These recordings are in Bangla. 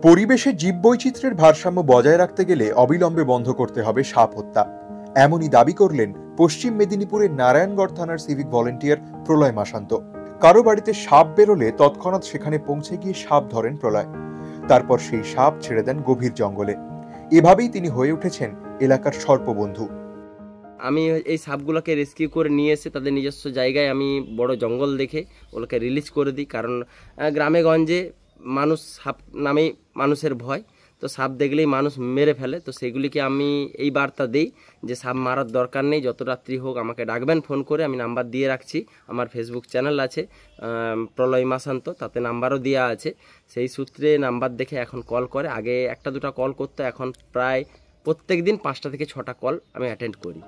পরিবেশে জীববৈচিত্র্যের ভারসাম্য বজায় রাখতে গেলে অবিলম্বে বন্ধ করতে হবে সাপ হত্যা, এমনই দাবি করলেন পশ্চিম মেদিনীপুরের নারায়ণগড় থানার সিভিক ভলেন্টিয়ার প্রলয় মাসান্ত। কারো বাড়িতে সাপ বেরোলে তৎক্ষণাৎ সেখানে পৌঁছে গিয়ে সাপ ধরেন প্রলয়। তারপর সেই সাপ ছেড়ে দেন গভীর জঙ্গলে। এভাবেই তিনি হয়ে উঠেছেন এলাকার সর্পবন্ধু। আমি এই সাপগুলোকে রেস্কিউ করে নিয়ে এসে তাদের নিজস্ব জায়গায় আমি বড় জঙ্গল দেখে ওগুলোকে রিলিজ করে দিই। কারণ গ্রামে গঞ্জে মানুষ সাপ নামেই মানুষের ভয়, তো সাপ দেখলেই মানুষ মেরে ফেলে। তো সেগুলিকে আমি এই বার্তা দিই যে সাপ মারার দরকার নেই, যত রাত্রি হোক আমাকে ডাকবেন ফোন করে, আমি নাম্বার দিয়ে রাখছি। আমার ফেসবুক চ্যানেল আছে প্রলয় মাসান্ত, তাতে নাম্বারও দেওয়া আছে। সেই সূত্রে নাম্বার দেখে এখন কল করে। আগে একটা দুটা কল করতো, এখন প্রায় প্রত্যেক দিন 5টা থেকে 6টা কল আমি অ্যাটেন্ড করি।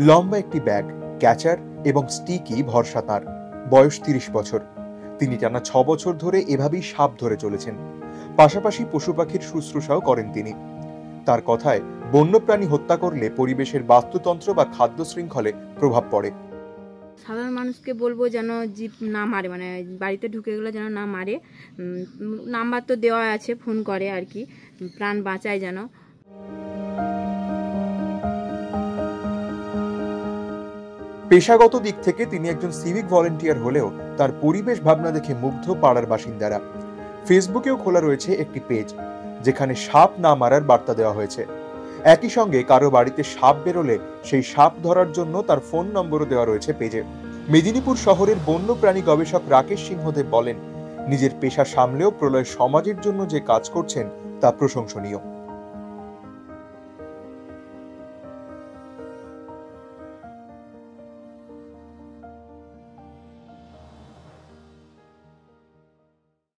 লম্বা একটি ব্যাগ, ক্যাচার এবং স্টিকি ভরসা তাঁর। বয়স 30 বছর। তিনি টানা 6 বছর ধরে এভাবেই সাপ ধরে চলেছেন। পাশাপাশি পশু পাখির শুশ্রূষাও করেন তিনি। তার কথায়, বন্যপ্রাণী হত্যা করলে পরিবেশের বাস্তুতন্ত্র বা খাদ্য শৃঙ্খলে প্রভাব পড়ে। সাধারণ মানুষকে বলবো যেন জীব না মারে, মানে বাড়িতে ঢুকে গেলে যেন না মারে। নাম্বার তো দেওয়া আছে, ফোন করে আর কি, প্রাণ বাঁচায় যেন। পেশাগত দিক থেকে তিনি একজন সিভিক ভলেন্টিয়ার হলেও তার পরিবেশ ভাবনা দেখে মুগ্ধ পাড়ার বাসিন্দারা। ফেসবুকেও খোলা রয়েছে একটি পেজ, যেখানে সাপ না মারার বার্তা দেওয়া হয়েছে। একই সঙ্গে কারো বাড়িতে সাপ বেরোলে সেই সাপ ধরার জন্য তার ফোন নম্বরও দেওয়া রয়েছে পেজে। মেদিনীপুর শহরের বন্যপ্রাণী গবেষক রাকেশ সিংহদেব বলেন, নিজের পেশা সামলেও প্রলয় সমাজের জন্য যে কাজ করছেন তা প্রশংসনীয়।